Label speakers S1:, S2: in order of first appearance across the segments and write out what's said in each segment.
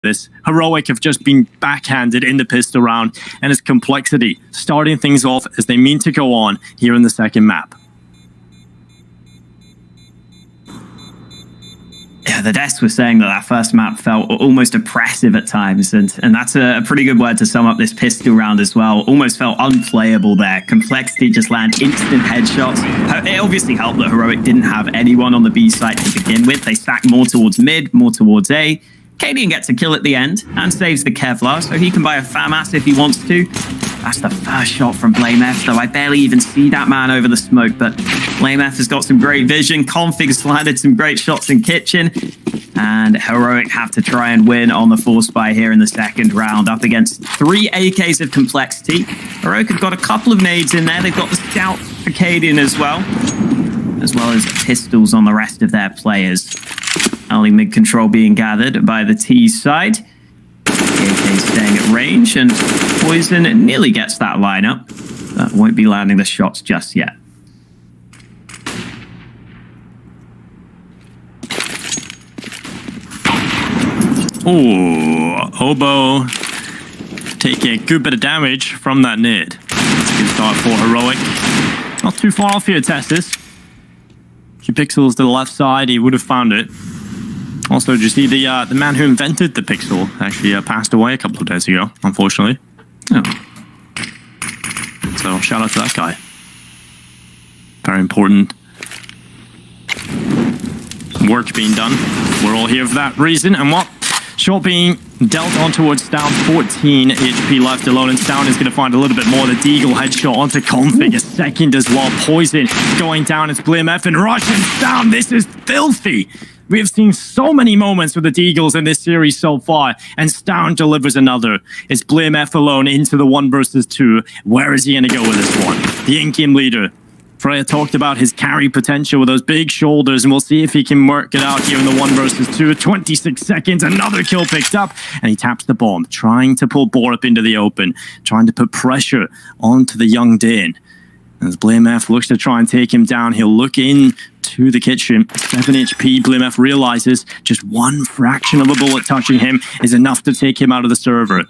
S1: this. Heroic have just been backhanded in the pistol round, and it's Complexity starting things off as they mean to go on here in the second map.
S2: Yeah, the desk was saying that first map felt almost oppressive at times, and that's a pretty good word to sum up this pistol round as well. Almost felt unplayable there. Complexity just land instant headshots. It obviously helped that Heroic didn't have anyone on the B site to begin with. They stacked more towards mid, more towards A. Cadian gets a kill at the end and saves the Kevlar, so he can buy a FAMAS if he wants to. That's the first shot from BlameF, though. I barely even see that man over the smoke, but BlameF has got some great vision. Config's landed some great shots in Kitchen, and Heroic have to try and win on the Force Buy here in the second round, up against 3 AKs of Complexity. Heroic have got a couple of nades in there. They've got the Scout for Cadian as well as pistols on the rest of their players. Early mid control being gathered by the T side. AK staying at range, and Poison nearly gets that lineup, but won't be landing the shots just yet.
S1: Ooh, Oboe taking a good bit of damage from that nade. That's a good start for Heroic. Not too far off here, Testis. 2 pixels to the left side, he would have found it. Also, did you see the man who invented the pixel actually passed away a couple of days ago, unfortunately.
S2: Oh.
S1: So, shout out to that guy. Very important work being done. We're all here for that reason. And what? Shot being dealt on towards Down, 14 HP left alone, and Down is going to find a little bit more. The Deagle headshot onto Config, a second as well. Poison going down, it's BlameF and Russians down. This is filthy. We have seen so many moments with the Deagles in this series so far, and Stown delivers another. It's BlameF alone into the 1 versus 2. Where is he going to go with this one? The in-game leader. Freya talked about his carry potential with those big shoulders, and we'll see if he can work it out here in the 1 versus 2. 26 seconds, another kill picked up, and he taps the bomb, trying to pull Borup into the open, trying to put pressure onto the young Dane. As BlameF looks to try and take him down, he'll look in to the kitchen. 7 HP, BlameF realizes just 1 fraction of a bullet touching him is enough to take him out of the server.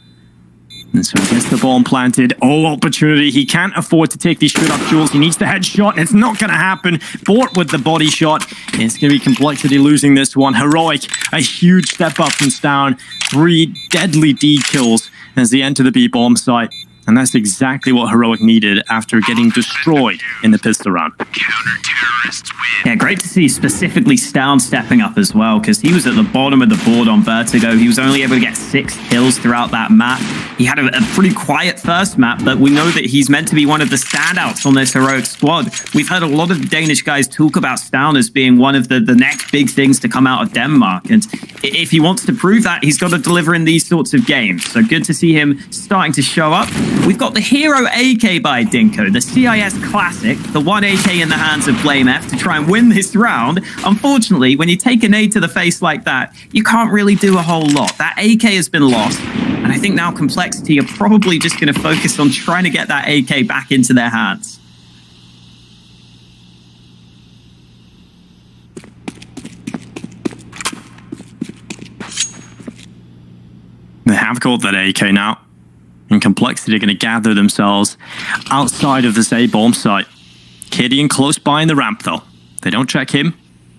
S1: And so he gets the bomb planted. Oh, opportunity. He can't afford to take these straight up duels. He needs the headshot. It's not going to happen. Bort with the body shot. It's going to be Complexity losing this one. Heroic, a huge step up from Stown. 3 deadly D kills as they enter the B bomb site. And that's exactly what Heroic needed after getting destroyed in the pistol round.
S2: Yeah, great to see specifically Stown stepping up as well, because he was at the bottom of the board on Vertigo. He was only able to get 6 kills throughout that map. He had a pretty quiet first map, but we know that he's meant to be one of the standouts on this Heroic squad. We've heard a lot of Danish guys talk about Stown as being one of the next big things to come out of Denmark. And if he wants to prove that, he's got to deliver in these sorts of games. So good to see him starting to show up. We've got the Hero AK by Dinko, the CIS Classic, the 1 AK in the hands of BlameF to try and win this round. Unfortunately, when you take a nade to the face like that, you can't really do a whole lot. That AK has been lost, and I think now Complexity are probably just going to focus on trying to get that AK back into their hands.
S1: They have got that AK now. And Complexity are going to gather themselves outside of this A bomb site. Cadian close by in the ramp, though. They don't check him.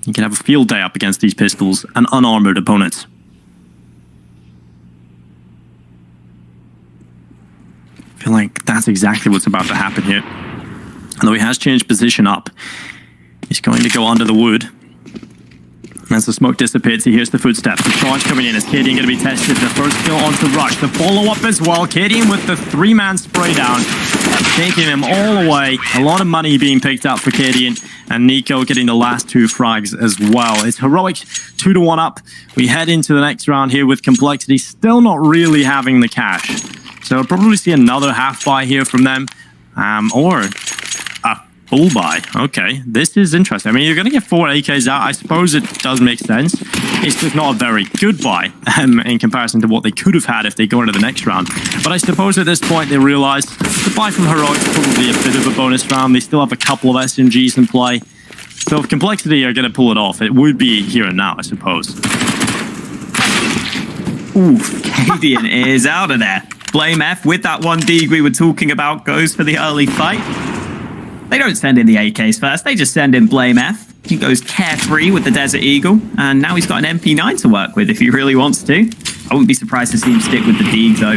S1: He can have a field day up against these pistols and unarmored opponents. I feel like that's exactly what's about to happen here. Although he has changed position up. He's going to go under the wood. As the smoke dissipates, he hears the footsteps. The charge coming in. Is Cadian going to be tested? The first kill onto Rush. The follow-up as well. Cadian with the 3-man spray down. Taking him all away. A lot of money being picked up for Cadian. And Nico getting the last 2 frags as well. It's Heroic 2-1 up. We head into the next round here with Complexity still not really having the cash. So we'll probably see another half buy here from them. Or full buy. Okay, this is interesting. I mean, you're going to get 4 AKs out. I suppose it does make sense. It's just not a very good buy in comparison to what they could have had if they go into the next round. But I suppose at this point they realize the buy from Heroic is probably a bit of a bonus round. They still have a couple of SMGs in play. So if Complexity are going to pull it off, it would be here and now, I suppose.
S2: Oof, Cadian is out of there. Blame F with that one Deeg we were talking about goes for the early fight. They don't send in the AKs first, they just send in Blame F. He goes carefree with the Desert Eagle, and now he's got an MP9 to work with if he really wants to. I wouldn't be surprised to see him stick with the Deeg though.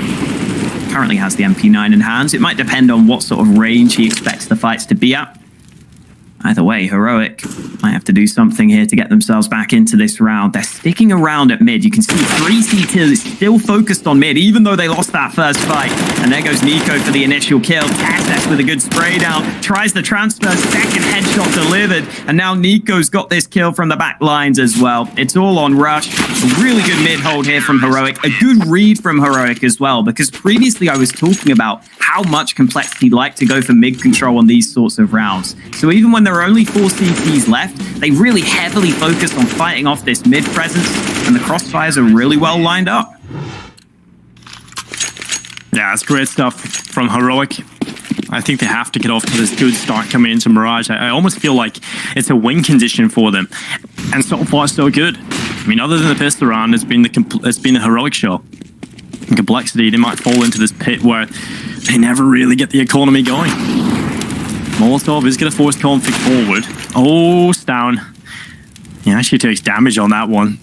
S2: Currently has the MP9 in hands. It might depend on what sort of range he expects the fights to be at. Either way, Heroic might have to do something here to get themselves back into this round. They're sticking around at mid. You can see 3CT is still focused on mid, even though they lost that first fight. And there goes Nico for the initial kill. Cass with a good spray down. Tries the transfer, second headshot delivered. And now Nico's got this kill from the back lines as well. It's all on Rush. A really good mid hold here from Heroic. A good read from Heroic as well, because previously I was talking about how much Complexity like to go for mid control on these sorts of rounds. So even when there are only 4 CTs left, they really heavily focus on fighting off this mid presence, and the crossfires are really well lined up.
S1: Yeah, it's great stuff from Heroic. I think they have to get off to this good start coming into Mirage. I almost feel like it's a win condition for them, and so far so good. I mean, other than the pistol round, it's been the Heroic show. In Complexity, they might fall into this pit where they never really get the economy going. Molotov is going to force Config forward. Oh, Stown. He actually takes damage on that one.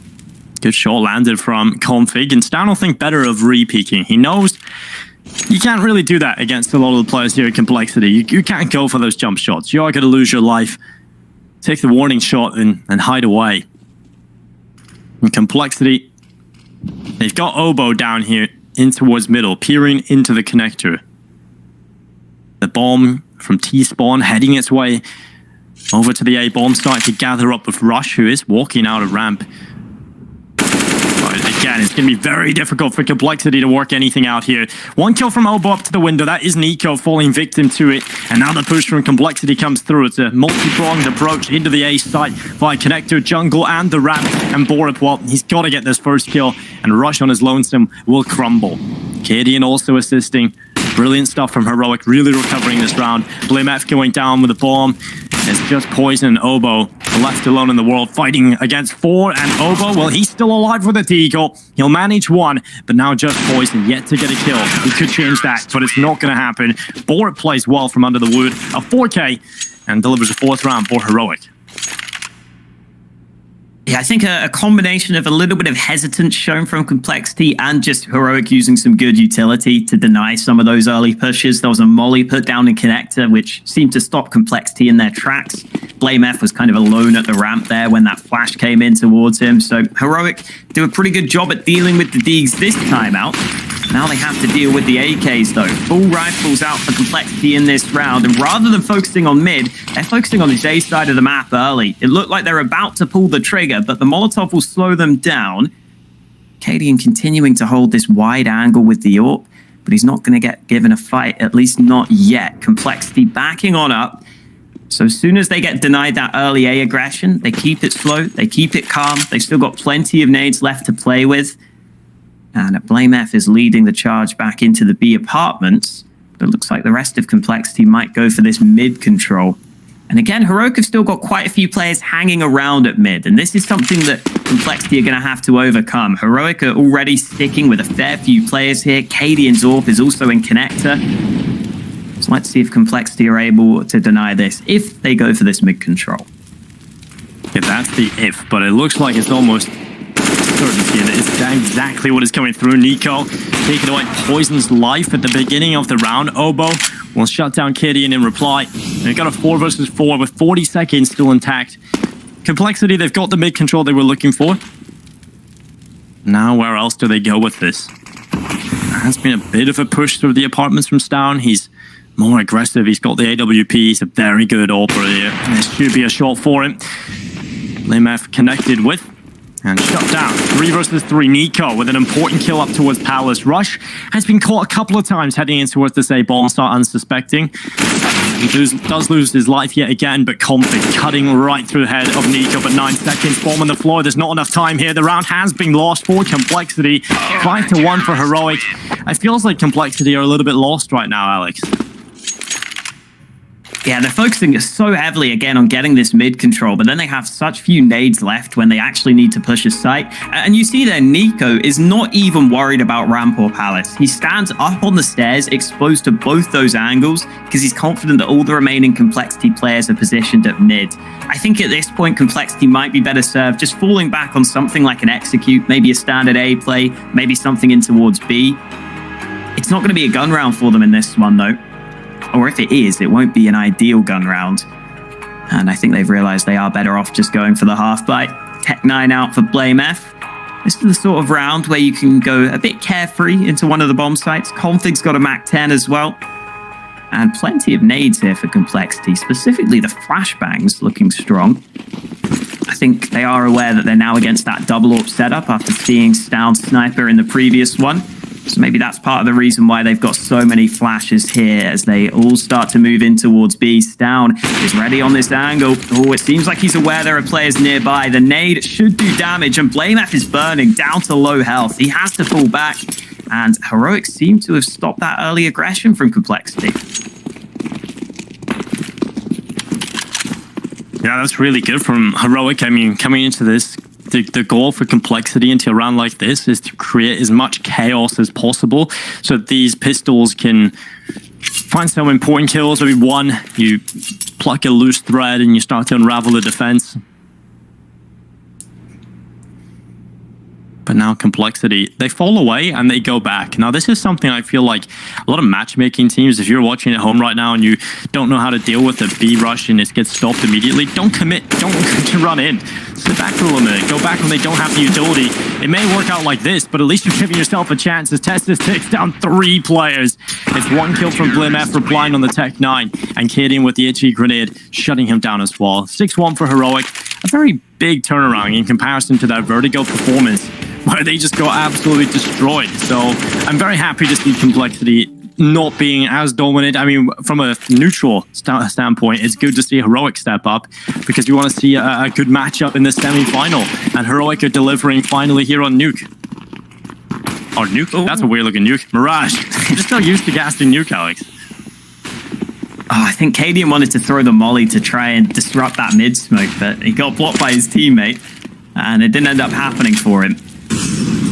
S1: Good shot landed from Config, and Stown will think better of re-peeking. He knows you can't really do that against a lot of the players here at Complexity. You can't go for those jump shots. You are going to lose your life. Take the warning shot and hide away. In Complexity, they've got Oboe down here in towards middle, peering into the connector. The bomb from T-spawn heading its way over to the A bomb site to gather up with Rush, who is walking out of ramp. But again, it's going to be very difficult for Complexity to work anything out here. One kill from Oboe up to the window. That is Nico falling victim to it. And now the push from Complexity comes through. It's a multi-pronged approach into the A site via connector, jungle, and the ramp. And Borup, well, he's got to get this first kill. And Rush on his lonesome will crumble. Cadian also assisting. Brilliant stuff from Heroic, really recovering this round. Blame F going down with a bomb. It's just Poison and Oboe left alone in the world, fighting against 4. And Oboe, well, he's still alive with a deagle. He'll manage 1, but now just Poison yet to get a kill. He could change that, but it's not going to happen. Borup plays well from under the wood, a 4K, and delivers a 4th round for Heroic.
S2: Yeah, I think a combination of a little bit of hesitance shown from Complexity and just Heroic using some good utility to deny some of those early pushes. There was a molly put down in connector, which seemed to stop Complexity in their tracks. Blame F was kind of alone at the ramp there when that flash came in towards him. So Heroic do a pretty good job at dealing with the Deegs this time out. Now they have to deal with the AKs though. Full rifles out for Complexity in this round, and rather than focusing on mid, they're focusing on this A side of the map early. It looked like they're about to pull the trigger, but the Molotov will slow them down. Cadian continuing to hold this wide angle with the AWP, but he's not going to get given a fight, at least not yet. Complexity backing on up. So as soon as they get denied that early A aggression, they keep it slow, they keep it calm. They've still got plenty of nades left to play with. And Blame F is leading the charge back into the B apartments. But it looks like the rest of Complexity might go for this mid control. And again, Heroic have still got quite a few players hanging around at mid. And this is something that Complexity are going to have to overcome. Heroic are already sticking with a fair few players here. Cadian's AWP is also in connector. So let's see if Complexity are able to deny this, if they go for this mid control.
S1: Yeah, that's the if, but it looks like it's almost certainty that it's exactly what is coming through. Nico taking away Poison's life at the beginning of the round. Oboe will shut down Cadian in reply. They've got a 4 versus 4 with 40 seconds still intact. Complexity, they've got the mid control they were looking for. Now where else do they go with this? There has been a bit of a push through the apartments from Stown. He's more aggressive. He's got the AWP. He's a very good AWPer here. This should be a shot for him. Blame F connected with and shut down. 3 versus 3. Nico with an important kill up towards Palace. Rush has been caught a couple of times heading in towards this A bomb site unsuspecting. He does lose his life yet again, but Config cutting right through the head of Nico. But 9 seconds, bomb on the floor. There's not enough time here. The round has been lost for Complexity. 5-1 for Heroic. It feels like Complexity are a little bit lost right now, Alex.
S2: Yeah, they're focusing so heavily again on getting this mid control, but then they have such few nades left when they actually need to push a site. And you see there, Nico is not even worried about ramp or palace. He stands up on the stairs, exposed to both those angles, because he's confident that all the remaining Complexity players are positioned at mid. I think at this point, Complexity might be better served just falling back on something like an execute, maybe a standard A play, maybe something in towards B. It's not going to be a gun round for them in this one, though. Or if it is, it won't be an ideal gun round. And I think they've realized they are better off just going for the half bite. Tech 9 out for Blame F. This is the sort of round where you can go a bit carefree into one of the bomb sites. Config's got a Mac 10 as well. And plenty of nades here for Complexity, specifically the flashbangs looking strong. I think they are aware that they're now against that double AWP setup after seeing Stound Sniper in the previous one. So maybe that's part of the reason why they've got so many flashes here as they all start to move in towards B. Stound is ready on this angle. Oh, it seems like he's aware there are players nearby. The nade should do damage, and Blame F is burning down to low health. He has to fall back, and Heroic seem to have stopped that early aggression from Complexity.
S1: Yeah, that's really good from Heroic. I mean, coming into this, the goal for Complexity into a round like this is to create as much chaos as possible so that these pistols can find some important kills. Maybe one, you pluck a loose thread and you start to unravel the defense. But now Complexity, they fall away and they go back. Now, this is something I feel like a lot of matchmaking teams, if you're watching at home right now and you don't know how to deal with the B rush and it gets stopped immediately, don't commit, don't run in. Sit back for a little minute, go back when they don't have the utility. It may work out like this, but at least you're giving yourself a chance as Testis takes down 3 players. It's 1 kill from Blim F replying on the Tech 9, and Cadian with the itchy grenade shutting him down as well. 6-1 for Heroic, a very big turnaround in comparison to that Vertigo performance, where they just got absolutely destroyed. So I'm very happy to see Complexity not being as dominant. I mean, from a neutral standpoint, it's good to see Heroic step up because we want to see a good matchup in the semi-final. And Heroic are delivering finally here on Nuke. Or Nuke? Oh, that's a weird looking Nuke. Mirage. I'm just not used to gassing Nuke, Alex.
S2: Oh, I think Cadian wanted to throw the molly to try and disrupt that mid smoke, but he got blocked by his teammate, and it didn't end up happening for him.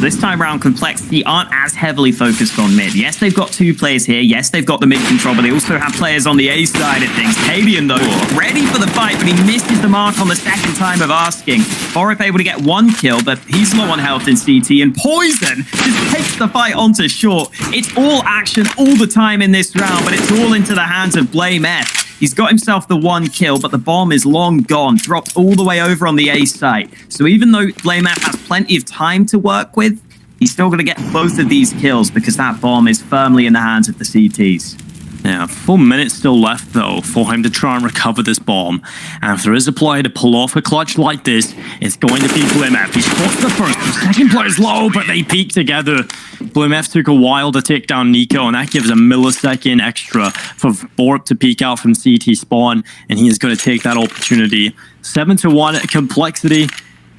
S2: This time around, Complexity aren't as heavily focused on mid. Yes, they've got 2 players here. Yes, they've got the mid control, but they also have players on the A side of things. Cadian, though, ready for the fight, but he misses the mark on the second time of asking. Borup able to get 1 kill, but he's low on health in CT, and Poison just takes the fight onto short. It's all action all the time in this round, but it's all into the hands of Blame F. He's got himself the 1 kill, but the bomb is long gone, dropped all the way over on the A site. So even though Blame F has plenty of time to work with, he's still going to get both of these kills because that bomb is firmly in the hands of the CTs.
S1: Yeah, 4 minutes still left, though, for him to try and recover this bomb. And if there is a player to pull off a clutch like this, it's going to be Blim F. He spots the first. The second player's low, but they peek together. Blim F took a while to take down Nico, and that gives a millisecond extra for Borup to peek out from CT spawn, and he is going to take that opportunity. 7-1 Complexity.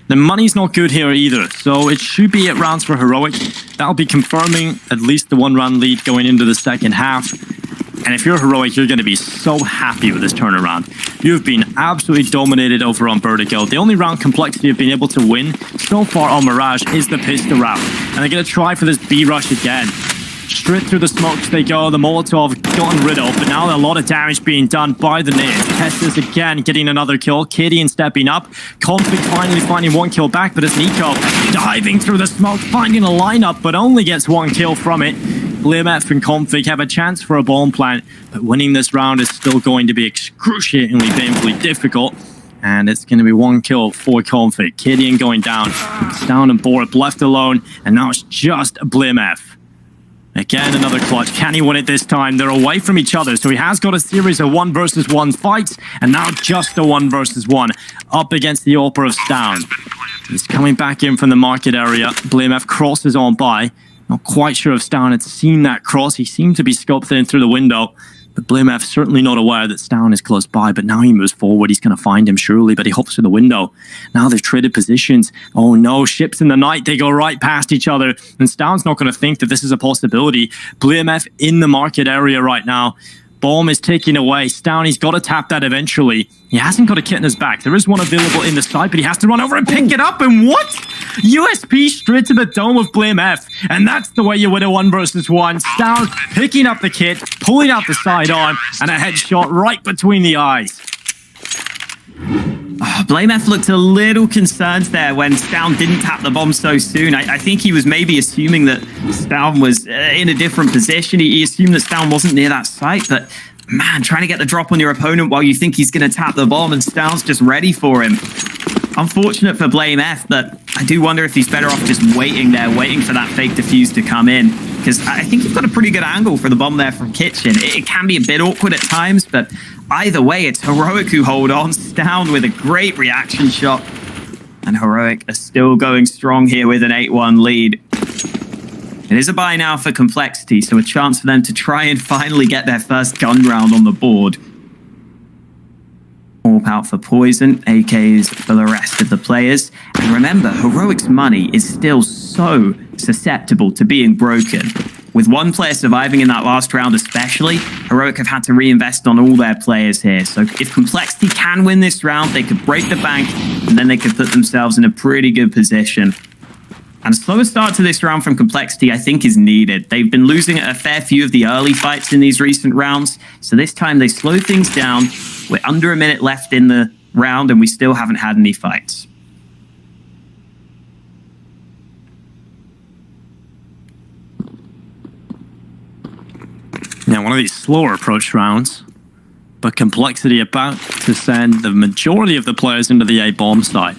S1: The money's not good here either, so it should be 8 rounds for Heroic. That'll be confirming at least the 1-round lead going into the second half. And if you're Heroic, you're going to be so happy with this turnaround. You've been absolutely dominated over on Vertigo. The only round Complexity have been able to win so far on Mirage is the pistol round. And they're going to try for this B rush again. Straight through the smokes they go. The Molotov gotten rid of, but now a lot of damage being done by the nade. Testis again getting another kill. Cadian stepping up. Config finally finding 1 kill back, but it's Nico diving through the smoke, finding a lineup, but only gets 1 kill from it. Blame F and Config have a chance for a bomb plant, but winning this round is still going to be excruciatingly painfully difficult. And it's going to be 1 kill for Config. Cadian going down. Down and Borup left alone, and now it's just Blame F. Again, another clutch. Can he win it this time? They're away from each other, so he has got a series of 1 versus 1 fights, and now just a 1 versus 1 up against the Opera of Stound. He's coming back in from the market area. Blame F crosses on by. Not quite sure if Stound had seen that cross. He seemed to be scoped in through the window, but Blame F certainly not aware that Stound is close by, but now he moves forward. He's going to find him surely, but he hops through the window. Now they've traded positions. Oh no, ships in the night. They go right past each other, and Stound's not going to think that this is a possibility. Blame F in the market area right now. Bomb is taken away. Stown, he's got to tap that eventually. He hasn't got a kit in his back. There is one available in the side, but he has to run over and pick it up. And what? USP straight to the dome of Blame F. And that's the way you win a 1 versus 1. Stown picking up the kit, pulling out the sidearm, and a headshot right between the eyes.
S2: Blame F looked a little concerned there when Stown didn't tap the bomb so soon. I think he was maybe assuming that Stown was in a different position. He assumed that Stown wasn't near that site, but man, trying to get the drop on your opponent while you think he's going to tap the bomb and Stown's just ready for him. Unfortunate for Blame F, but I do wonder if he's better off just waiting there, waiting for that fake defuse to come in, because I think he's got a pretty good angle for the bomb there from Kitchen. It can be a bit awkward at times, but either way, it's Heroic who hold on. Stown with a great reaction shot. And Heroic are still going strong here with an 8-1 lead. It is a bye now for Complexity, so a chance for them to try and finally get their first gun round on the board. Warp out for Poison, AKs for the rest of the players. And remember, Heroic's money is still so susceptible to being broken. With one player surviving in that last round especially, Heroic have had to reinvest on all their players here. So if Complexity can win this round, they could break the bank, and then they could put themselves in a pretty good position. And a slower start to this round from Complexity, I think, is needed. They've been losing a fair few of the early fights in these recent rounds, so this time they slow things down. We're under a minute left in the round, and we still haven't had any fights.
S1: Now, one of these slower approach rounds, but Complexity about to send the majority of the players into the A bomb site.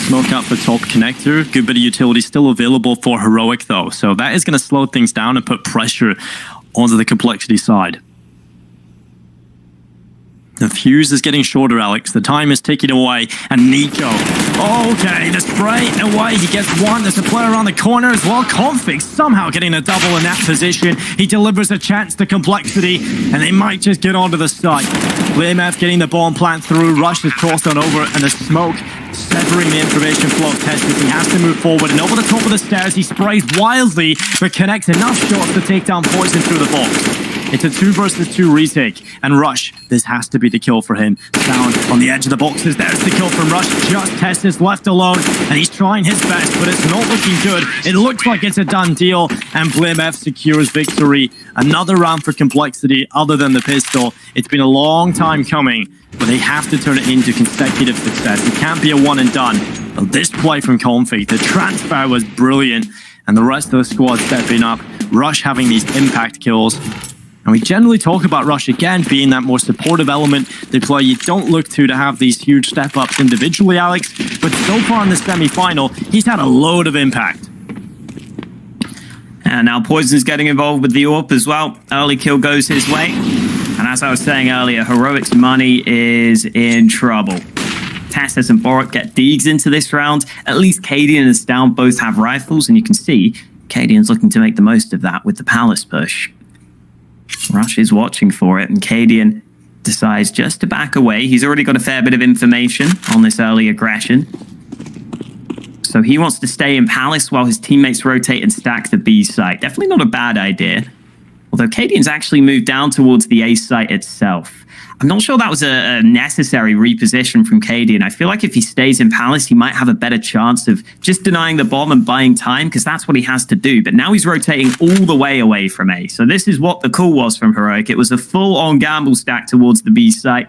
S1: Smoke out for top connector. Good bit of utility still available for Heroic, though. So that is going to slow things down and put pressure onto the Complexity side. The fuse is getting shorter, Alex. The time is ticking away. And Nico. Okay, the spray away. He gets one. There's a player around the corner as well. Config somehow getting a double in that position. He delivers a chance to Complexity, and they might just get onto the site. Blame F getting the bomb plant through. Rush is crossed on over, and the smoke severing the information flow of Testis. He has to move forward, and over the top of the stairs, he sprays wildly, but connects enough shots to take down Poison through the box. It's a 2 versus 2 retake, and Rush, this has to be the kill for him. Down on the edge of the boxes, there's the kill from Rush. Just Testis left alone, and he's trying his best, but it's not looking good. It looks like it's a done deal, and Blame F secures victory. Another round for Complexity other than the pistol. It's been a long time coming, but they have to turn it into consecutive success. It can't be a one and done. But this play from Config, the transfer was brilliant, and the rest of the squad stepping up. Rush having these impact kills. And we generally talk about Rush again being that more supportive element, the player you don't look to have these huge step-ups individually, Alex. But so far in the semi-final, he's had a load of impact.
S2: And now Poison's getting involved with the AWP as well. Early kill goes his way. And as I was saying earlier, Heroic's money is in trouble. Testis and Borik get Deegs into this round. At least Cadian and Stown both have rifles, and you can see Cadian's looking to make the most of that with the Palace push. Rush is watching for it, and Cadian decides just to back away. He's already got a fair bit of information on this early aggression. So he wants to stay in Palace while his teammates rotate and stack the B site. Definitely not a bad idea. Although Cadian's actually moved down towards the A site itself. I'm not sure that was a necessary reposition from Cadian. I feel like if he stays in Palace, he might have a better chance of just denying the bomb and buying time, because that's what he has to do. But now he's rotating all the way away from A. So this is what the call was from Heroic. It was a full-on gamble stack towards the B site,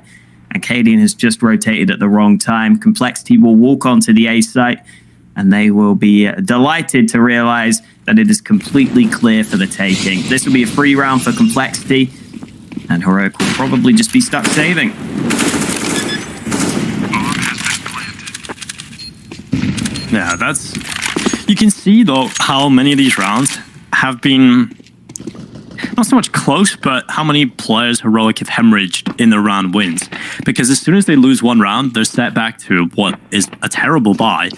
S2: and Cadian has just rotated at the wrong time. Complexity will walk onto the A site, and they will be delighted to realize that it is completely clear for the taking. This will be a free round for Complexity, and Heroic will probably just be stuck saving.
S1: Yeah, that's... You can see, though, how many of these rounds have been not so much close, but how many players Heroic have hemorrhaged in their round wins. Because as soon as they lose one round, they're set back to what is a terrible bye.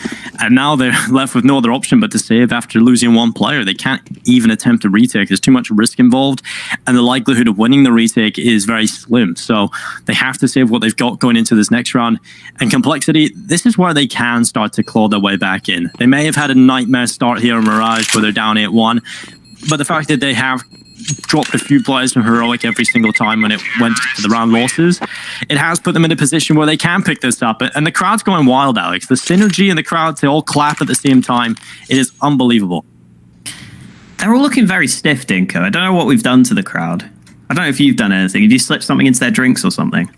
S1: And now they're left with no other option but to save after losing one player. They can't even attempt a retake. There's too much risk involved, and the likelihood of winning the retake is very slim. So they have to save what they've got going into this next round. And Complexity, this is where they can start to claw their way back in. They may have had a nightmare start here in Mirage where they're down 8-1, but the fact that they have dropped a few players from Heroic every single time when it went to the round losses. It has put them in a position where they can pick this up. And the crowd's going wild, Alex. The synergy in the crowd to all clap at the same time, it is unbelievable.
S2: They're all looking very stiff, Dinko. I don't know what we've done to the crowd. I don't know if you've done anything. Have you slipped something into their drinks or something?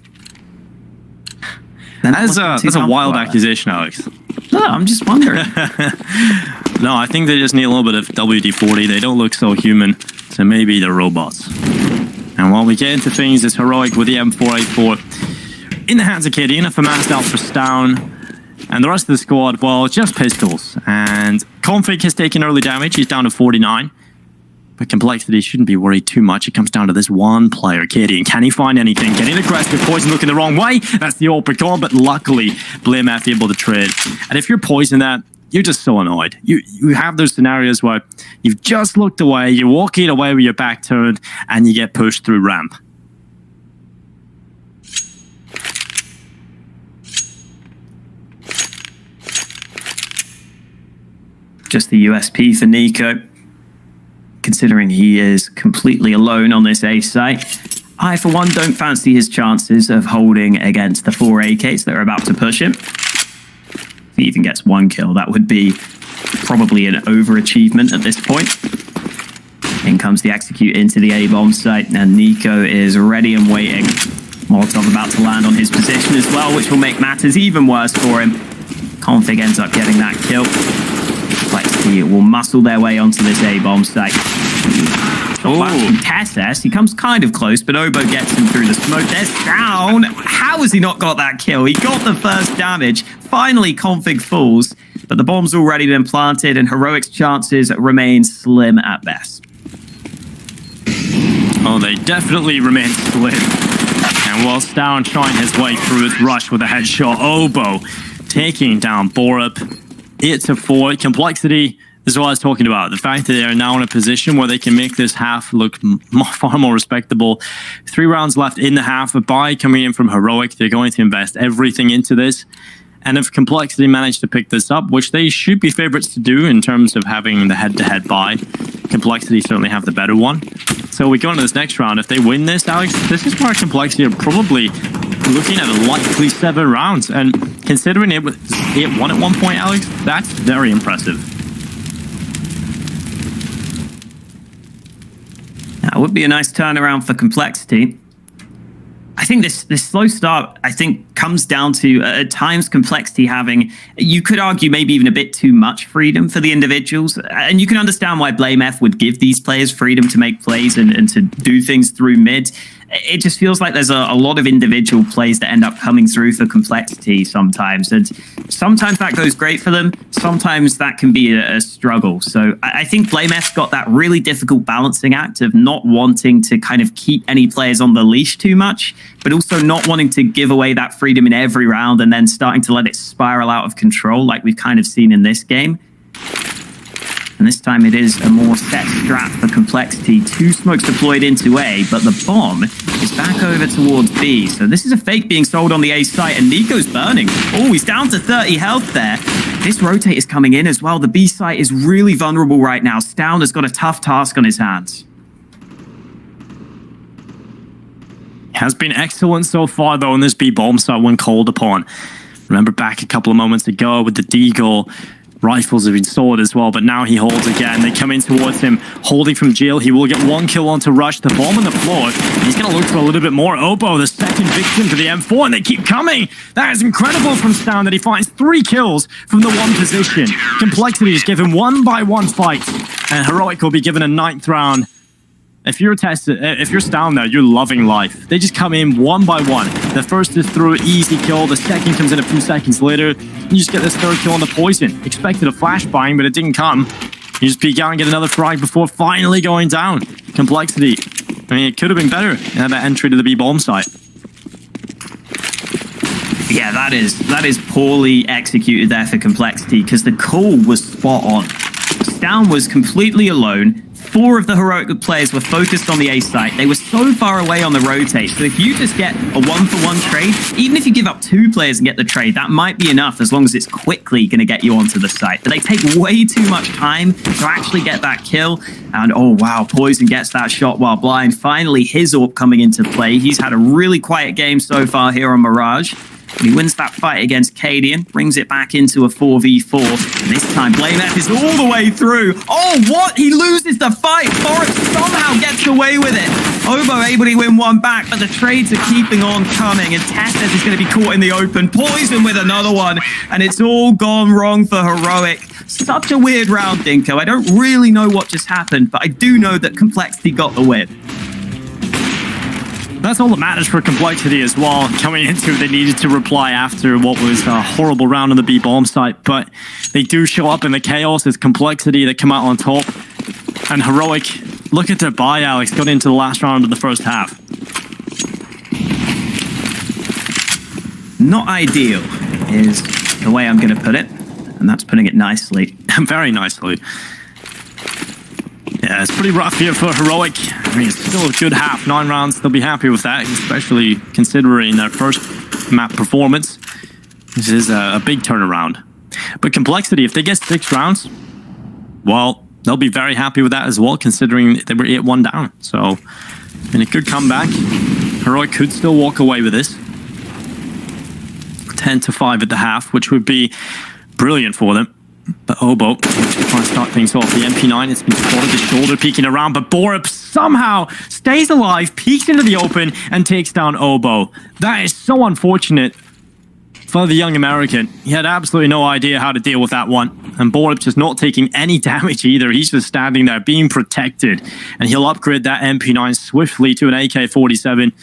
S1: That's a wild accusation, Alex.
S2: No, I'm just wondering.
S1: No, I think they just need a little bit of WD-40. They don't look so human, so maybe they're robots. And while we get into things, it's Heroic with the M4A4 in the hands of KD, enough amassed out for Stown. And the rest of the squad, well, just pistols. And Config has taken early damage. He's down to 49. But Complexity shouldn't be worried too much. It comes down to this one player, KD. And can he find anything? Getting aggressive, Poison looking the wrong way. That's the old call, but luckily, BlameF able to trade. And if you're Poison that, you're just so annoyed. You have those scenarios where you've just looked away, you're walking away with your back turned, and you get pushed through ramp.
S2: Just the USP for Nico. Considering he is completely alone on this A site, I, for one, don't fancy his chances of holding against the 4 AKs that are about to push him. If he even gets one kill, that would be probably an overachievement at this point. In comes the execute into the A-bomb site, and Nico is ready and waiting. Molotov about to land on his position as well, which will make matters even worse for him. Config ends up getting that kill. Complexity will muscle their way onto this A-bomb site. Tesses, he comes kind of close, but Obo gets him through the smoke. There's Down. How has he not got that kill? He got the first damage. Finally, Config falls, but the bomb's already been planted, and Heroic's chances remain slim at best.
S1: Oh, they definitely remain slim. And while Down trying his way through his rush with a headshot, Obo taking down Borup. 8-4. Complexity is what I was talking about. The fact that they are now in a position where they can make this half look far more respectable. 3 rounds left in the half. A buy coming in from Heroic. They're going to invest everything into this. And if Complexity manage to pick this up, which they should be favorites to do in terms of having the head-to-head buy, Complexity certainly have the better one. So we go into this next round. If they win this, Alex, this is where Complexity are probably looking at a likely 7 rounds. And considering it was 8-1 at one point, Alex, that's very impressive.
S2: That would be a nice turnaround for Complexity. I think this slow start, comes down to, at times, Complexity having, you could argue, maybe even a bit too much freedom for the individuals. And you can understand why BlameF would give these players freedom to make plays and to do things through mid. It just feels like there's a lot of individual plays that end up coming through for Complexity sometimes. And sometimes that goes great for them. Sometimes that can be a struggle. So I think BlameF's got that really difficult balancing act of not wanting to kind of keep any players on the leash too much, but also not wanting to give away that freedom in every round and then starting to let it spiral out of control like we've kind of seen in this game. And this time it is a more set strat for Complexity. 2 smokes deployed into A, but the bomb is back over towards B. So this is a fake being sold on the A site, and Nico's burning. Oh, he's down to 30 health there. This rotate is coming in as well. The B site is really vulnerable right now. Stown has got a tough task on his hands.
S1: Has been excellent so far, though, in this B bomb site when called upon. Remember back a couple of moments ago with the Deagle. Rifles have been sold as well, but now he holds again. They come in towards him, holding from jail. He will get 1 kill onto Rush. The bomb on the floor. He's going to look for a little bit more. Obo, the second victim to the M4, and they keep coming. That is incredible from Stown that he finds 3 kills from the 1 position. Complexity is given 1-by-1 fights, and Heroic will be given a 9th round. If you're Stown there, you're loving life. They just come in 1-by-1. The first is through, easy kill. The second comes in a few seconds later. You just get this 3rd kill on the Poison. Expected a flashbang, but it didn't come. You just peek out and get another frag before finally going down. Complexity. I mean, it could have been better. They had that entry to the B bomb site.
S2: Yeah, that is poorly executed there for Complexity, because the call was spot on. Stown was completely alone. 4 of the heroic players were focused on the A site. They were so far away on the rotate. So if you just get a 1-for-1 trade, even if you give up 2 players and get the trade, that might be enough as long as it's quickly going to get you onto the site. But they take way too much time to actually get that kill. And oh wow, Poison gets that shot while blind. Finally, his AWP coming into play. He's had a really quiet game so far here on Mirage. And he wins that fight against Cadian, brings it back into a 4v4. And this time, BlameF is all the way through. Oh, what? He loses the fight. Boris somehow gets away with it. Obo able to win one back, but the trades are keeping on coming. And Testes is going to be caught in the open. Poison with another one. And it's all gone wrong for Heroic. Such a weird round, Dinko. I don't really know what just happened, but I do know that Complexity got the win.
S1: That's all that matters for Complexity as well. Coming into it, they needed to reply after what was a horrible round on the B bomb site, but they do show up in the chaos. It's Complexity that come out on top. And Heroic, look at their buy, Alex, got into the last round of the first half.
S2: Not ideal is the way I'm going to put it, and that's putting it nicely.
S1: Very nicely. Yeah, it's pretty rough here for Heroic. I mean, it's still a good half. 9 rounds, they'll be happy with that, especially considering their first map performance. This is a big turnaround. But Complexity, if they get 6 rounds, well, they'll be very happy with that as well, considering they were 8-1 down. So, in a good comeback, Heroic could still walk away with this. 10-5 at the half, which would be brilliant for them. But Obo, trying to start things off. The MP9 has been spotted, the shoulder peeking around, but Borup somehow stays alive, peeks into the open, and takes down Obo. That is so unfortunate for the young American. He had absolutely no idea how to deal with that one. And Borup just not taking any damage either. He's just standing there being protected. And he'll upgrade that MP9 swiftly to an AK-47.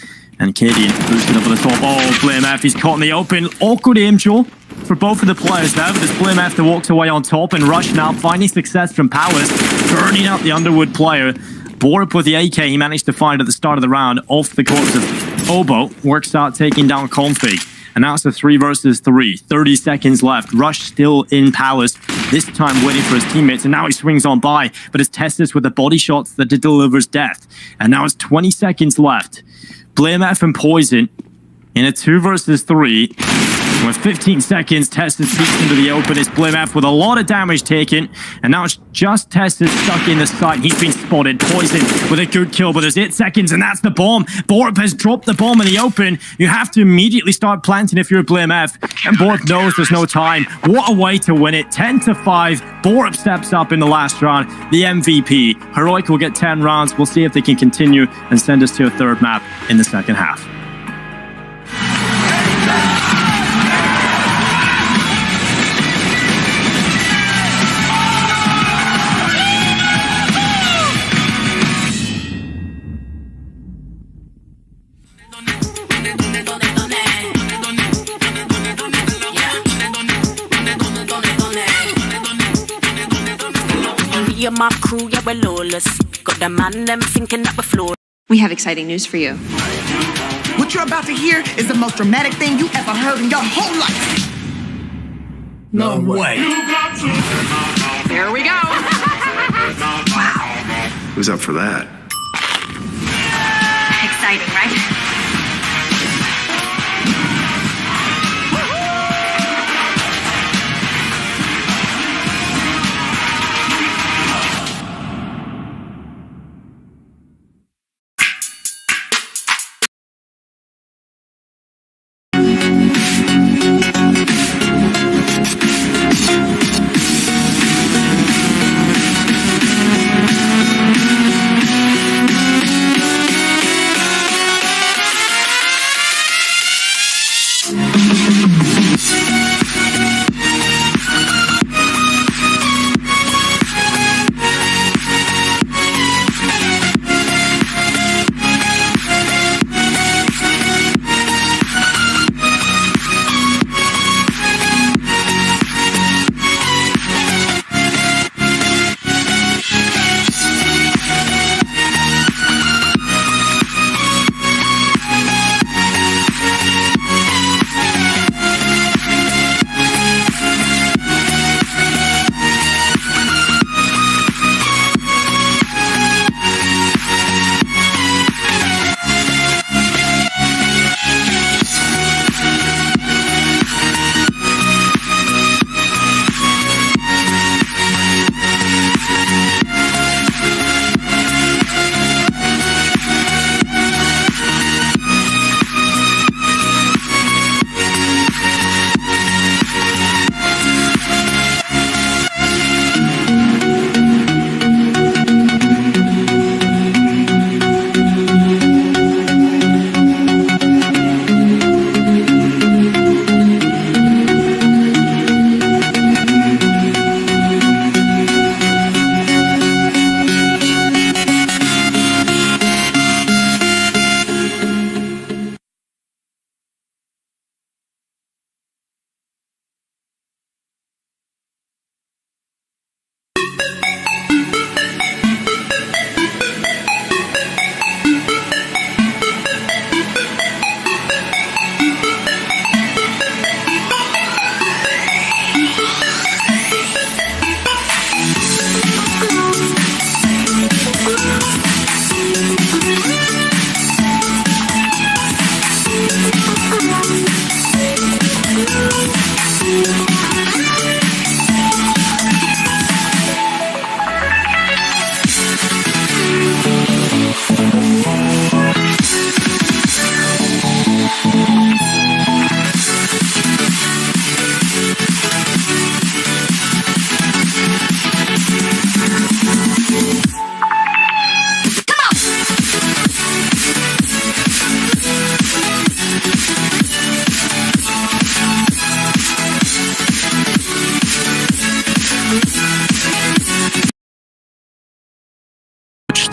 S1: And Cadian boosted up at the top. Oh, BlameF, he's caught in the open. Awkward aim duel for both of the players there, but it's BlameF that walks away on top, and Rush now finding success from Powers, burning out the Underwood player. Borup with the AK he managed to find at the start of the round off the corpse of Obo. Works out taking down Config. And now it's a 3 versus 3. 30 seconds left. Rush still in Palace, this time waiting for his teammates, and now he swings on by, but it's Testis with the body shots that delivers death. And now it's 20 seconds left. BlameF and Poison in a 2 versus 3. With 15 seconds, Testis peeks into the open. It's BlameF with a lot of damage taken. And now it's just Testis stuck in the site. He's been spotted. Poison with a good kill, but there's 8 seconds, and that's the bomb. Borup has dropped the bomb in the open. You have to immediately start planting if you're BlameF. And Borup knows there's no time. What a way to win it. 10-5. Borup steps up in the last round. The MVP. Heroic will get 10 rounds. We'll see if they can continue and send us to a 3rd map in the 2nd half.
S3: My crew, yeah, we're lawless. Got the man, them thinking that we're flawed.
S4: We have exciting news for you.
S5: What you're about to hear is the most dramatic thing you ever heard in your whole life.
S6: No way.
S4: Here we go.
S5: Wow.
S6: Who's up for that?
S4: Exciting, right?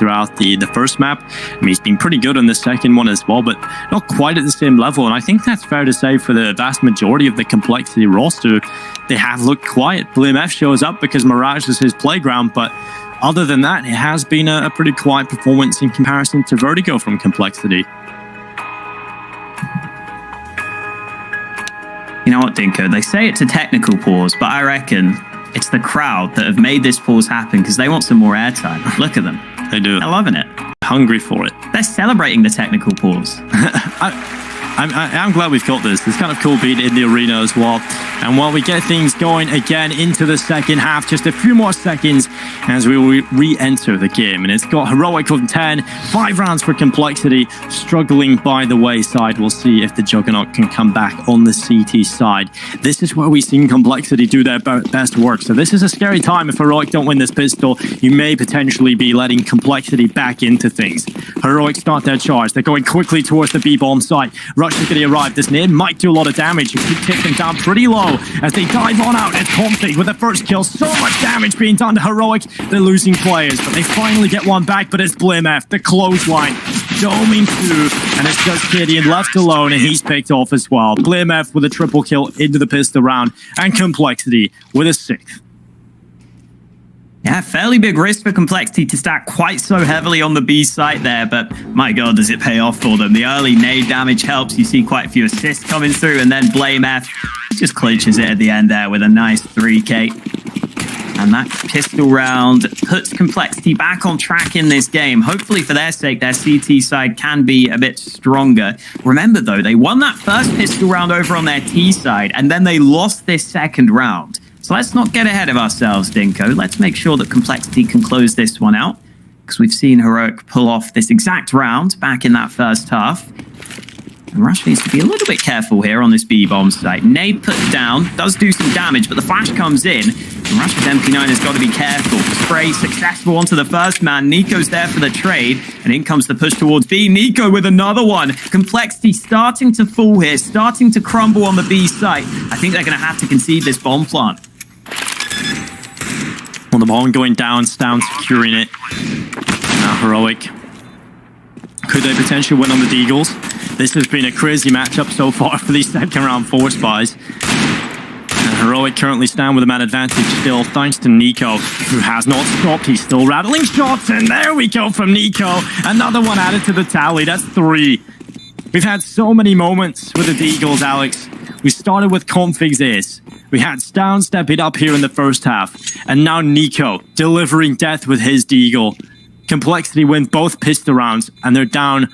S1: Mirage throughout the first map. I mean, he's been pretty good on the second one as well, but not quite at the same level. And I think that's fair to say for the vast majority of the Complexity roster. They have looked quiet. BlameF shows up because Mirage is his playground, but other than that, it has been a pretty quiet performance in comparison to Vertigo from Complexity.
S2: You know what, Dinko? They say it's a technical pause, but I reckon it's the crowd that have made this pause happen because they want some more airtime. Look at them.
S1: They do.
S2: They're loving it.
S1: Hungry for it.
S2: They're celebrating the technical pause.
S1: I'm glad we've got this. It's kind of cool being in the arena as well. And while we get things going again into the second half, just a few more seconds as we re-enter the game. And it's got Heroic on 10, 5 rounds for Complexity, struggling by the wayside. We'll see if the Juggernaut can come back on the CT side. This is where we've seen Complexity do their best work. So this is a scary time. If Heroic don't win this pistol, you may potentially be letting Complexity back into things. Heroic start their charge. They're going quickly towards the B-bomb site. Rush is going to arrive. This nade might do a lot of damage. You keep taking them down pretty low as they dive on out at Config with the first kill. So much damage being done to Heroic. They're losing players, but they finally get one back, but it's BlameF, the clothesline, doming through, and it's just Gideon left alone, and he's picked off as well. BlameF with a triple kill into the pistol round, and Complexity with a 6th.
S2: Yeah, fairly big risk for Complexity to stack quite so heavily on the B site there, but my god, does it pay off for them. The early nade damage helps. You see quite a few assists coming through, and then BlameF just clinches it at the end there with a nice 3K. And that pistol round puts Complexity back on track in this game. Hopefully for their sake, their CT side can be a bit stronger. Remember though, they won that first pistol round over on their T side, and then they lost this second round. So let's not get ahead of ourselves, Dinko. Let's make sure that Complexity can close this one out, because we've seen Heroic pull off this exact round back in that first half. And Rush needs to be a little bit careful here on this B-bomb site. Nade put down, does do some damage, but the flash comes in. And Rush's MP9 has got to be careful. Spray successful onto the first man. Nico's there for the trade, and in comes the push towards B. Nico with another one. Complexity starting to fall here, starting to crumble on the B site. I think they're going to have to concede this bomb plant.
S1: Well, the bomb going down, Stown securing it. Now Heroic. Could they potentially win on the Deagles? This has been a crazy matchup so far for these second round forward spies. And Heroic currently stand with a man advantage still, thanks to Nico, who has not stopped. He's still rattling shots, and there we go from Nico. Another one added to the tally. That's 3. We've had so many moments with the Deagles, Alex. We started with Config's ace. We had Stown stepping up here in the first half. And now Nico delivering death with his Deagle. Complexity win both pistol rounds, and they're down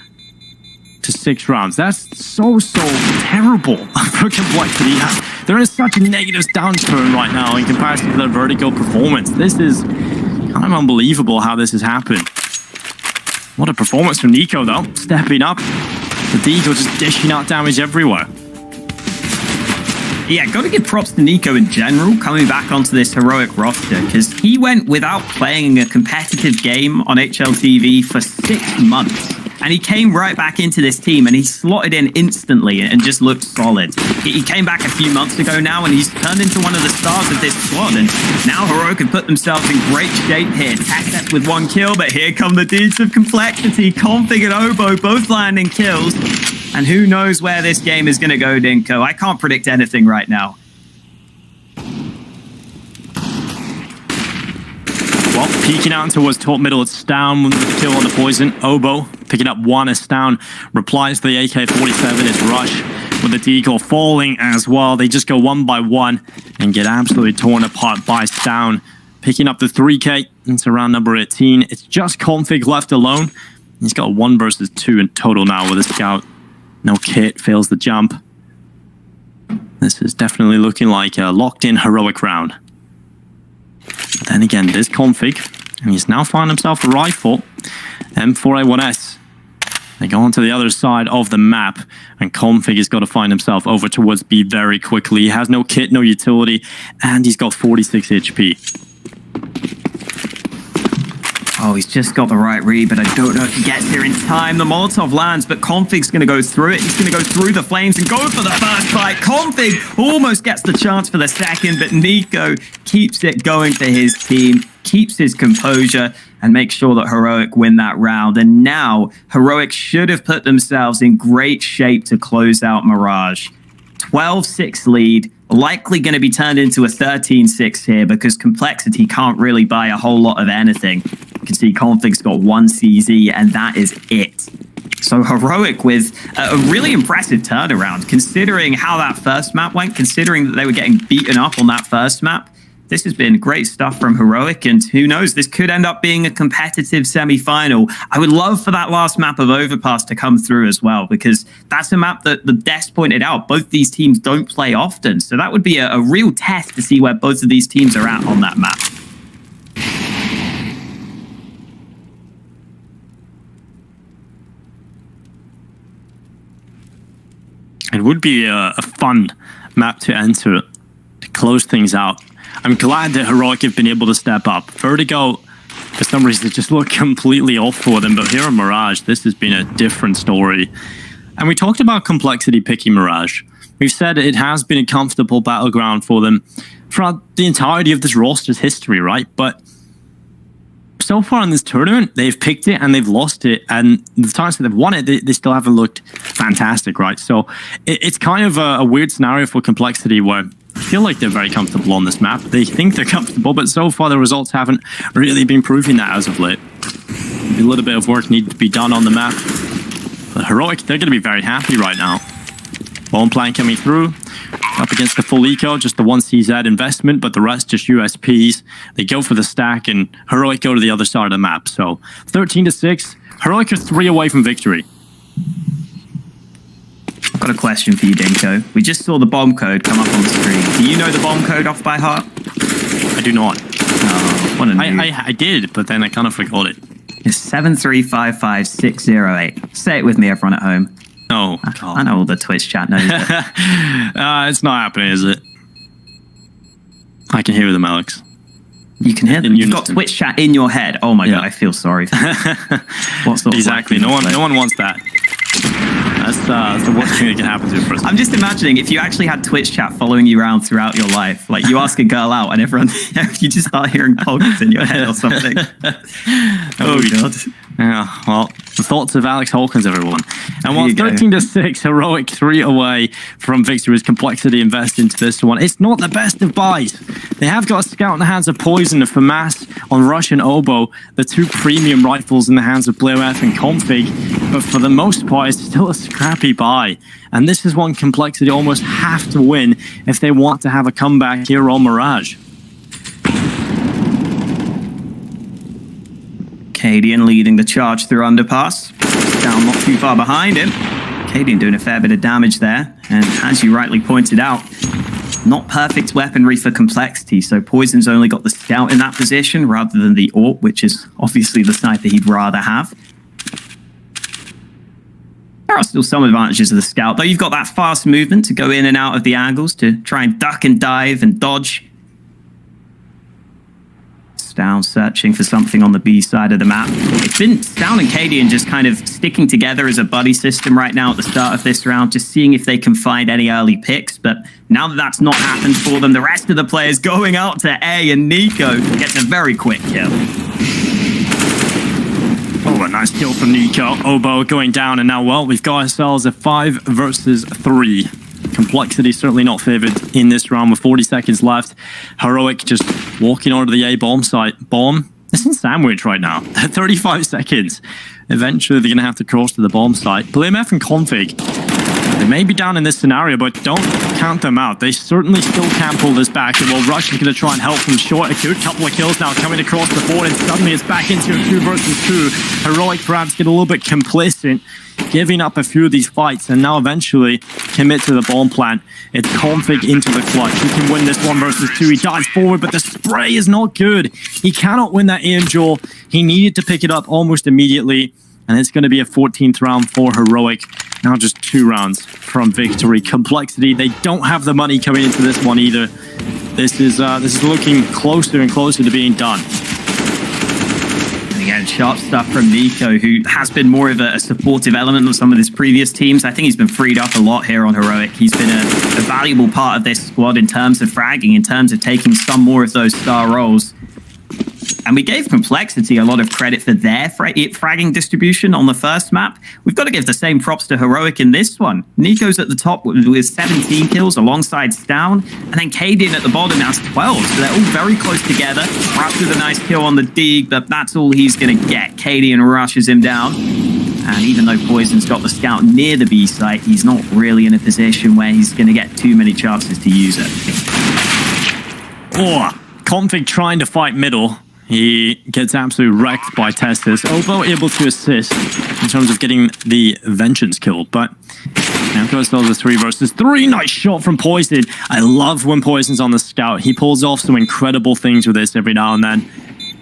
S1: to 6 rounds. That's so terrible for Complexity. They're in such a negative downturn right now in comparison to their Vertigo performance. This is kind of unbelievable how this has happened. What a performance from Nico, though. Stepping up. The Deagle just dishing out damage everywhere.
S2: Yeah, got to give props to Nico in general, coming back onto this Heroic roster, because he went without playing a competitive game on HLTV for 6 months. And he came right back into this team, and he slotted in instantly and just looked solid. He came back a few months ago now, and he's turned into one of the stars of this squad. And now Heroic have put themselves in great shape here. Tactep with 1 kill, but here come the deeds of Complexity. Config and Oboe both landing kills. And who knows where this game is going to go, Dinko. I can't predict anything right now.
S1: Well, peeking out towards top middle, it's Stown with the kill on the poison. Oboe picking up 1 as Stown replies to the AK-47. It's Rush with the Deagle falling as well. They just go 1 by 1 and get absolutely torn apart by Stown. Picking up the 3K into round number 18. It's just Config left alone. He's got 1 versus 2 in total now with a scout. No kit, fails the jump. This is definitely looking like a locked-in Heroic round. But then again, this Config, and he's now found himself a rifle, M4A1S. They go onto the other side of the map, and Config has got to find himself over towards B very quickly. He has no kit, no utility, and he's got 46 HP.
S2: Oh, he's just got the right read, but I don't know if he gets here in time. The Molotov lands, but Config's going to go through it. He's going to go through the flames and go for the first fight. Config almost gets the chance for the second, but Nico keeps it going for his team, keeps his composure, and make sure that Heroic win that round. And now Heroic should have put themselves in great shape to close out Mirage. 12-6 lead, likely going to be turned into a 13-6 here because Complexity can't really buy a whole lot of anything. You can see Config's got 1 CZ, and that is it. So Heroic with a really impressive turnaround, considering how that first map went, considering that they were getting beaten up on that first map. This has been great stuff from Heroic, and who knows, this could end up being a competitive semi-final. I would love for that last map of Overpass to come through as well, because that's a map that the Des pointed out. Both these teams don't play often, so that would be a real test to see where both of these teams are at on that map.
S1: It would be a fun map to enter to close things out. I'm glad that Heroic have been able to step up. Vertigo, for some reason, it just looked completely off for them. But here in Mirage, this has been a different story. And we talked about Complexity picking Mirage. We've said it has been a comfortable battleground for them throughout the entirety of this roster's history, right? But so far in this tournament, they've picked it and they've lost it. And the times that they've won it, they still haven't looked fantastic, right? So it's kind of a weird scenario for Complexity where I feel like they're very comfortable on this map. They think they're comfortable, but so far the results haven't really been proving that as of late. A little bit of work needed to be done on the map. But Heroic, they're going to be very happy right now. Bomb plan coming through. Up against the full eco, just the 1 CZ investment, but the rest just USPs. They go for the stack, and Heroic go to the other side of the map. So 13-6, Heroic are 3 away from victory.
S2: I've got a question for you, Dinko. We just saw the bomb code come up on the screen. Do you know the bomb code off by heart?
S1: I do not.
S2: Oh, what a noob.
S1: I did, but then I kind of forgot it.
S2: It's 7355608. Say it with me, everyone at home.
S1: Oh,
S2: God. I know all the Twitch chat knows it.
S1: It's not happening, is it? I can hear them, Alex.
S2: You can hear them? You've got Twitch chat in your head. Oh my God, I feel sorry for you.
S1: Exactly. No one wants that. That's the worst thing that can happen to a person.
S2: I'm just imagining if you actually had Twitch chat following you around throughout your life, like you ask a girl out and everyone, you just start hearing pogs in your head or something. Oh God.
S1: Yeah, well, the thoughts of Alex Hawkins, everyone. And while 13-6, Heroic 3 away from victory as Complexity invest into this one. It's not the best of buys. They have got a scout in the hands of Poison, a FAMAS on Rush and Oboe, the 2 premium rifles in the hands of BlueF and Config. But for the most part, it's still a scrappy buy. And this is one Complexity almost have to win if they want to have a comeback here on Mirage.
S2: Cadian leading the charge through underpass. Down not too far behind him. Cadian doing a fair bit of damage there. And as you rightly pointed out, not perfect weaponry for Complexity. So Poison's only got the scout in that position rather than the AWP, which is obviously the sniper he'd rather have. There are still some advantages of the scout, though. You've got that fast movement to go in and out of the angles to try and duck and dive and dodge. Down searching for something on the B side of the map. It's been Down and Cadian just kind of sticking together as a buddy system right now at the start of this round, just seeing if they can find any early picks. But now that that's not happened for them, the rest of the players going out to A, and Nico gets a very quick kill.
S1: Oh, a nice kill from Nico. Oboe going down, and now, well, we've got ourselves a 5 versus 3. Complexity certainly not favored in this round with 40 seconds left. Heroic just walking onto the A bomb site. Bomb? It's in sandwich right now. 35 seconds. Eventually they're going to have to cross to the bomb site. BlueF and Config. They may be down in this scenario, but don't count them out. They certainly still can pull this back. And while Rush is going to try and help from short, a good couple of kills now coming across the board, and suddenly it's back into a 2 versus 2. Heroic perhaps get a little bit complacent, giving up a few of these fights, and now eventually commit to the bomb plant. It's Config into the clutch. He can win this 1 versus 2. He dives forward, but the spray is not good. He cannot win that aim duel. He needed to pick it up almost immediately, and it's going to be a 14th round for Heroic. Now just 2 rounds from victory. Complexity, they don't have the money coming into this one either. This is looking closer and closer to being done.
S2: Again, sharp stuff from Nico, who has been more of a supportive element of some of his previous teams. I think he's been freed up a lot here on Heroic. He's been a valuable part of this squad in terms of fragging, in terms of taking some more of those star roles. And we gave Complexity a lot of credit for their fragging distribution on the first map. We've got to give the same props to Heroic in this one. Nico's at the top with 17 kills alongside Stown, and then Cadian at the bottom has 12. So they're all very close together. Rush with a nice kill on the Deeg, but that's all he's going to get. Cadian rushes him down. And even though Poison's got the scout near the B site, he's not really in a position where he's going to get too many chances to use it.
S1: Oh, Config trying to fight middle. He gets absolutely wrecked by Testis, although able to assist in terms of getting the Vengeance killed. But now goes to the 3 versus 3. Nice shot from Poison. I love when Poison's on the scout. He pulls off some incredible things with this every now and then.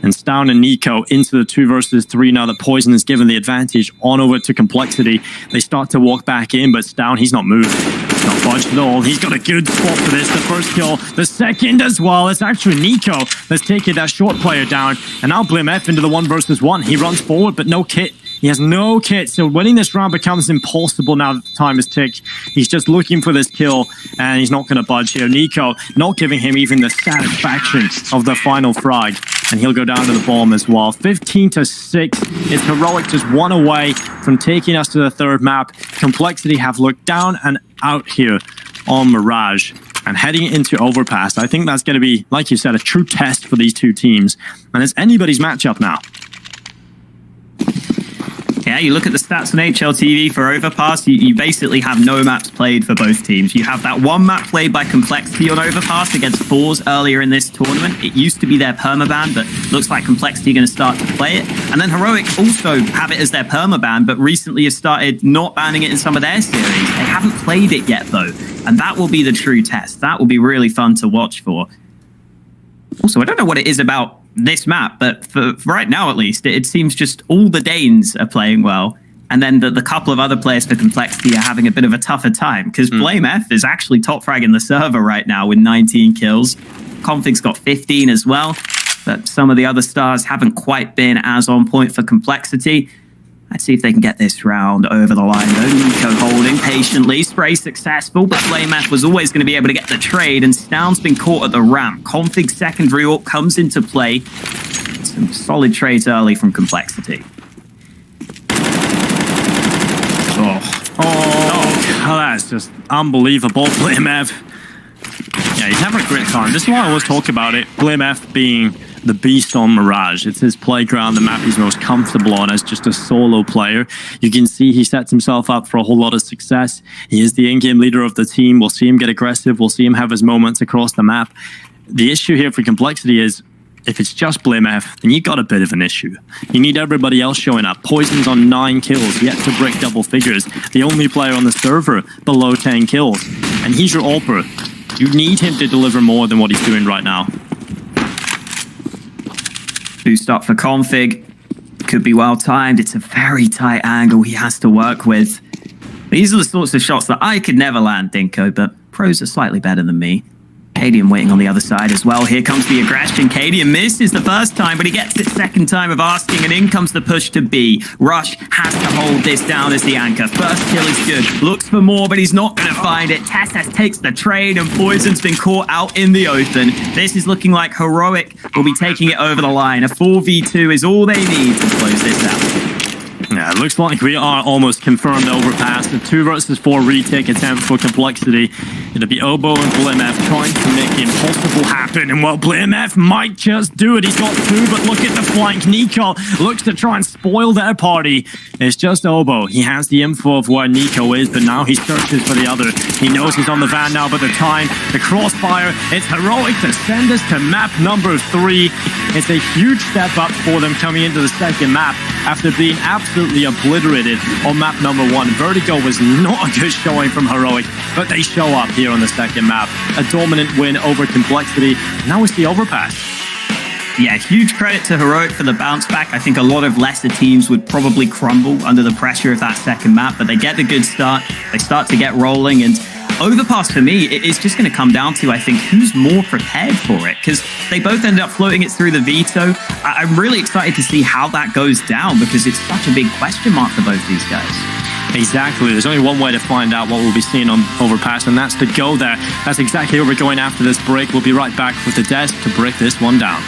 S1: And Stown and Nico into the 2 versus 3 now that Poison is given the advantage on over to Complexity. They start to walk back in, but Stown, he's not moved. He's not budged at all. He's got a good spot for this. The first kill, the second as well. It's actually Nico that's taking that short player down. And now BlameF into the 1 versus 1. He runs forward, but no kit. He has no kit, so winning this round becomes impossible now that the time is ticked. He's just looking for this kill, and he's not going to budge here. Nico not giving him even the satisfaction of the final frag, and he'll go down to the bomb as well. 15-6. It's Heroic just 1 away from taking us to the 3rd map. Complexity have looked down and out here on Mirage. And heading into Overpass, I think that's going to be, like you said, a true test for these two teams. And it's anybody's matchup now.
S2: Yeah, you look at the stats on HLTV for Overpass, you basically have no maps played for both teams. You have that 1 map played by Complexity on Overpass against Fours earlier in this tournament. It used to be their permaban, but looks like Complexity are going to start to play it. And then Heroic also have it as their permaban, but recently have started not banning it in some of their series. They haven't played it yet, though. And that will be the true test. That will be really fun to watch for. Also, I don't know what it is about this map, but for right now at least, it seems just all the Danes are playing well, and then the couple of other players for Complexity are having a bit of a tougher time, because BlameF is actually top fragging the server right now with 19 kills. Config's got 15 as well, but some of the other stars haven't quite been as on point for Complexity. Let's see if they can get this round over the line, though. Nico holding patiently. Spray successful, but BlameF was always going to be able to get the trade, and Stown's been caught at the ramp. Config's secondary AWP comes into play. Some solid trades early from Complexity.
S1: Oh, that's just unbelievable. BlameF. Yeah, he's having a great time. This is why I always talk about it. BlameF being the beast on Mirage. It's his playground, the map he's most comfortable on as just a solo player. You can see he sets himself up for a whole lot of success. He is the in-game leader of the team. We'll see him get aggressive. We'll see him have his moments across the map. The issue here for Complexity is if it's just BlameF, then you got a bit of an issue. You need everybody else showing up. Poison's on 9 kills, yet to break double figures. The only player on the server below 10 kills. And he's your AWPer. You need him to deliver more than what he's doing right now.
S2: Boost up for Config. Could be well timed. It's a very tight angle he has to work with. These are the sorts of shots that I could never land, Dinko, but pros are slightly better than me. Cadian waiting on the other side as well. Here comes the aggression. Cadian misses the first time, but he gets it second time of asking, and in comes the push to B. Rush has to hold this down as the anchor. First kill is good. Looks for more, but he's not going to find it. Testas takes the trade, and Poison's been caught out in the open. This is looking like Heroic will be taking it over the line. A 4v2 is all they need to close this out.
S1: Yeah, it looks like we are almost confirmed Overpass. The 2 versus 4 retake attempt for Complexity. It'll be Oboe and BlameF trying to make the impossible happen. And well, BlameF might just do it. He's got 2, but look at the flank. Nico looks to try and spoil their party. It's just Oboe. He has the info of where Nico is, but now he searches for the other. He knows he's on the van now, but the time, the crossfire, it's Heroic to send us to map number 3. It's a huge step up for them coming into the second map after being absolutely obliterated on map number 1. Vertigo was not a good showing from Heroic, but they show up here on the second map. A dominant win over Complexity. Now it's the Overpass.
S2: Yeah, huge credit to Heroic for the bounce back. I think a lot of lesser teams would probably crumble under the pressure of that second map, but they get the good start. They start to get rolling, and Overpass for me, it's just going to come down to, I think, who's more prepared for it, because they both ended up floating it through the veto. I'm really excited to see how that goes down, because it's such a big question mark for both these guys.
S1: Exactly. There's only one way to find out what we'll be seeing on Overpass, and that's to go there. That's exactly where we're going after this break. We'll be right back with the desk to break this one down.